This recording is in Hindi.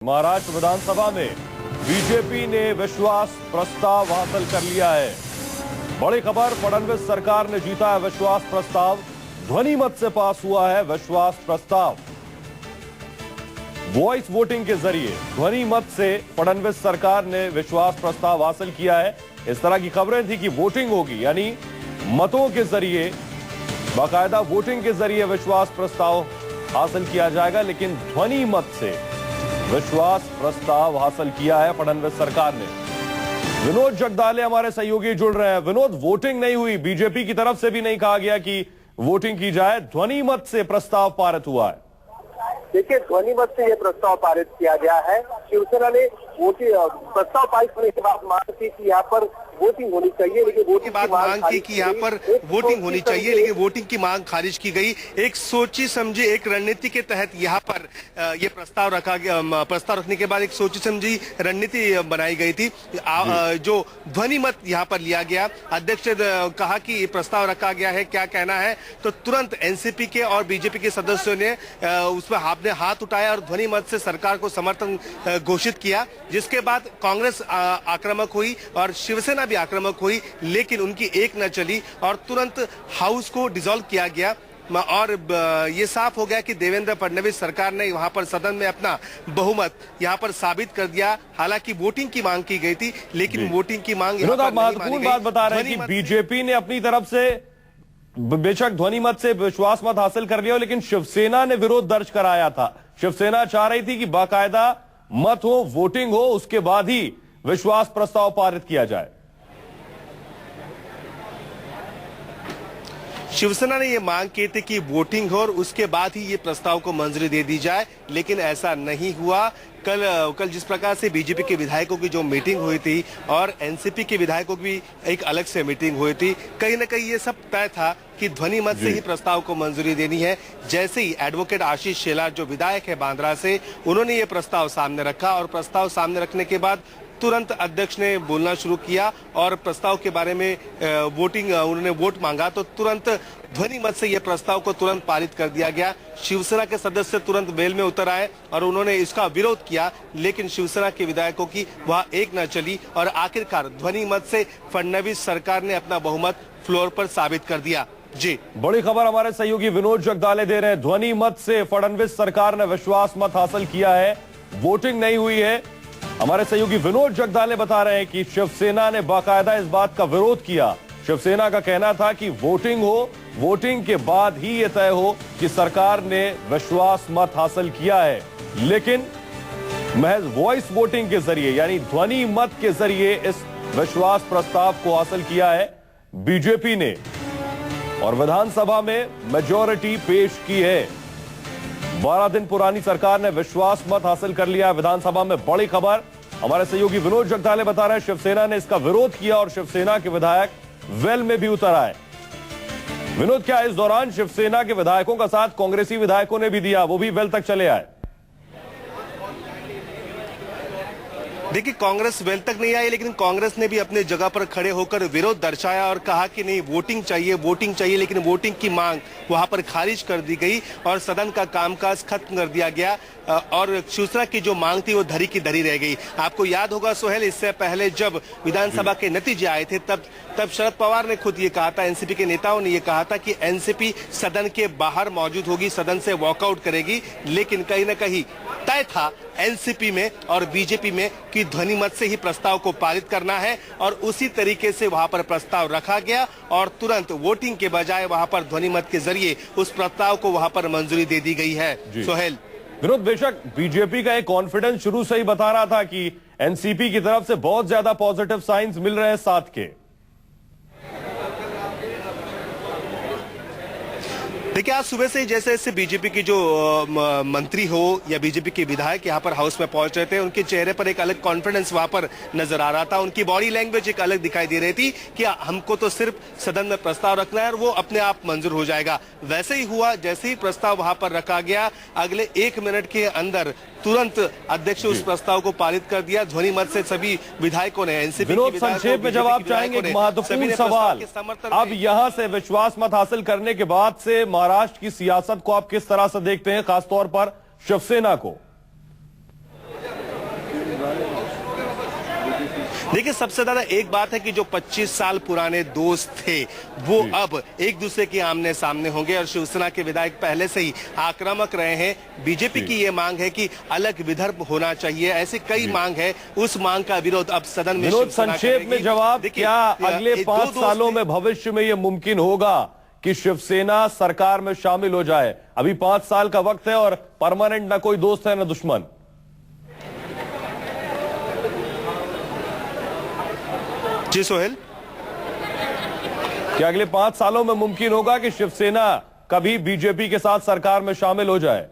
महाराष्ट्र विधानसभा में बीजेपी ने विश्वास प्रस्ताव हासिल कर लिया है। बड़ी खबर, फडणवीस सरकार ने जीता है विश्वास प्रस्ताव। ध्वनि मत से पास हुआ है विश्वास प्रस्ताव। वॉइस वोटिंग के जरिए ध्वनि मत से फडणवीस सरकार ने विश्वास प्रस्ताव हासिल किया है। इस तरह की खबरें थी कि वोटिंग होगी, यानी मतों के जरिए, बाकायदा वोटिंग के जरिए विश्वास प्रस्ताव हासिल किया जाएगा, लेकिन ध्वनि मत से विश्वास प्रस्ताव हासिल किया है फडणवीस सरकार ने। विनोद जगदाले हमारे सहयोगी जुड़ रहे हैं। विनोद, वोटिंग नहीं हुई, बीजेपी की तरफ से भी नहीं कहा गया कि वोटिंग की जाए, ध्वनि मत से प्रस्ताव पारित हुआ है। देखिए, ध्वनि मत से यह प्रस्ताव पारित किया गया है। शिवसेना ने प्रस्ताव पारित होने के बाद मांग की कि यहाँ पर वोटिंग होनी चाहिए, लेकिन वोटिंग की मांग की कि यहाँ पर वोटिंग होनी चाहिए, लेकिन वोटिंग की मांग खारिज की गई। एक सोची समझी एक रणनीति के तहत यहाँ पर ये प्रस्ताव रखा गया। प्रस्ताव रखने के बाद एक सोची समझी रणनीति बनाई गई थी। जो ध्वनि मत यहाँ पर लिया गया, अध्यक्ष ने कहा कि ये प्रस्ताव रखा गया है, क्या कहना है, तो तुरंत एनसीपी के और बीजेपी के सदस्यों ने उसमें आपने हाथ उठाया और ध्वनि मत से सरकार को समर्थन घोषित किया, जिसके बाद कांग्रेस आक्रामक हुई और शिवसेना भी आक्रामक हुई, लेकिन उनकी एक न चली और तुरंत हाउस को डिसॉल्व किया गया। और ये साफ हो गया कि देवेंद्र फडणवीस सरकार ने वहां पर सदन में अपना बहुमत यहां पर साबित कर दिया। हालांकि वोटिंग की मांग की गई थी, लेकिन वोटिंग की मांग महत्वपूर्ण बात बता रहे हैं कि बीजेपी ने अपनी तरफ से बेशक ध्वनि मत से विश्वास मत हासिल कर लिया, लेकिन शिवसेना ने विरोध दर्ज कराया था। शिवसेना चाह रही थी कि बाकायदा मत हो, वोटिंग हो, उसके बाद ही विश्वास प्रस्ताव पारित किया जाए। शिवसेना ने यह मांग की थी कि वोटिंग हो और उसके बाद ही ये प्रस्ताव को मंजूरी दे दी जाए, लेकिन ऐसा नहीं हुआ। कल जिस प्रकार से बीजेपी के विधायकों की जो मीटिंग हुई थी और एनसीपी के विधायकों की भी एक अलग से मीटिंग हुई थी, कहीं ना कहीं ये सब तय था कि ध्वनि मत से ही प्रस्ताव को मंजूरी देनी है। जैसे ही एडवोकेट आशीष शेलार जो विधायक है बांद्रा से, उन्होंने ये प्रस्ताव सामने रखा और प्रस्ताव सामने रखने के बाद तुरंत अध्यक्ष ने बोलना शुरू किया और प्रस्ताव के बारे में उन्होंने वोट मांगा, तो तुरंत ध्वनि मत से यह प्रस्ताव को तुरंत पारित कर दिया गया। शिवसेना के सदस्य तुरंत वेल में उतर आए और उन्होंने इसका विरोध किया, लेकिन शिवसेना के विधायकों की वह एक न चली और आखिरकार ध्वनि मत से फडणवीस सरकार ने अपना बहुमत फ्लोर पर साबित कर दिया। जी, बड़ी खबर हमारे सहयोगी विनोद जगदाले दे रहे हैं। ध्वनि मत से फडणवीस सरकार ने विश्वास मत हासिल किया है, वोटिंग नहीं हुई है। हमारे सहयोगी विनोद जगदाले बता रहे हैं कि शिवसेना ने बाकायदा इस बात का विरोध किया। शिवसेना का कहना था कि वोटिंग हो, वोटिंग के बाद ही यह तय हो कि सरकार ने विश्वास मत हासिल किया है, लेकिन महज वॉइस वोटिंग के जरिए, यानी ध्वनि मत के जरिए इस विश्वास प्रस्ताव को हासिल किया है बीजेपी ने और विधानसभा में मेजॉरिटी पेश की है। 12 दिन पुरानी सरकार ने विश्वास मत हासिल कर लिया है विधानसभा में। बड़ी खबर, हमारे सहयोगी विनोद जगदाले बता रहे हैं शिवसेना ने इसका विरोध किया और शिवसेना के विधायक वेल में भी उतर आए। विनोद, क्या इस दौरान शिवसेना के विधायकों का साथ कांग्रेसी विधायकों ने भी दिया, वो भी वेल तक चले आए? देखिए, कांग्रेस वेल तक नहीं आई, लेकिन कांग्रेस ने भी अपने जगह पर खड़े होकर विरोध दर्शाया और कहा कि नहीं, वोटिंग चाहिए, लेकिन वोटिंग की मांग वहां पर खारिज कर दी गई और सदन का कामकाज खत्म कर दिया गया और शिवसेना की जो मांग थी वो धरी की धरी रह गई। आपको याद होगा सोहेल, इससे पहले जब विधानसभा के नतीजे आए थे तब शरद पवार ने खुद ये कहा था, एनसीपी के नेताओं ने ये कहा था कि एनसीपी सदन के बाहर मौजूद होगी, सदन से वॉकआउट करेगी, लेकिन कहीं ना कहीं तय था एनसीपी में और बीजेपी में कि ध्वनि मत से ही प्रस्ताव को पारित करना है और उसी तरीके से वहां पर प्रस्ताव रखा गया और तुरंत वोटिंग के बजाय वहां पर ध्वनि मत के जरिए उस प्रस्ताव को वहां पर मंजूरी दे दी गई है। सोहेल, विरोध, बेशक बीजेपी का एक कॉन्फिडेंस शुरू से ही बता रहा था कि एनसीपी की तरफ से बहुत ज्यादा पॉजिटिव साइंस मिल रहे हैं साथ के। देखिए, आज सुबह से ही जैसे जैसे बीजेपी की जो मंत्री हो या बीजेपी के विधायक यहाँ पर हाउस में पहुंच रहे थे, उनके चेहरे पर एक अलग कॉन्फिडेंस वहां पर नजर आ रहा था। उनकी बॉडी लैंग्वेज एक अलग दिखाई दे रही थी कि हमको तो सिर्फ सदन में प्रस्ताव रखना है और वो अपने आप मंजूर हो जाएगा। वैसे ही हुआ, जैसे ही प्रस्ताव वहां पर रखा गया, अगले 1 मिनट के अंदर तुरंत अध्यक्ष उस प्रस्ताव को पारित कर दिया। ध्वनि मत से सभी विधायकों ने, एनसीपी विनोद, संक्षेप में जवाब चाहेंगे एक महत्वपूर्ण सवाल। अब यहां से विश्वास मत हासिल करने के बाद से महाराष्ट्र की सियासत को आप किस तरह से देखते हैं, खासतौर पर शिवसेना को? देखिए, सबसे ज्यादा एक बात है कि जो 25 साल पुराने दोस्त थे वो अब एक दूसरे के आमने सामने होंगे और शिवसेना के विधायक पहले से ही आक्रामक रहे हैं। बीजेपी की ये मांग है कि अलग विदर्भ होना चाहिए, ऐसी कई मांग है, उस मांग का विरोध अब सदन में विनोद, शिवसेना संक्षेप में करेगी। जवाब, क्या अगले 5 सालों में भविष्य में यह मुमकिन होगा कि शिवसेना सरकार में शामिल हो जाए? अभी 5 साल का वक्त है और परमानेंट ना कोई दोस्त है ना दुश्मन। जी सोहेल, क्या अगले 5 सालों में मुमकिन होगा कि शिवसेना कभी बीजेपी के साथ सरकार में शामिल हो जाए?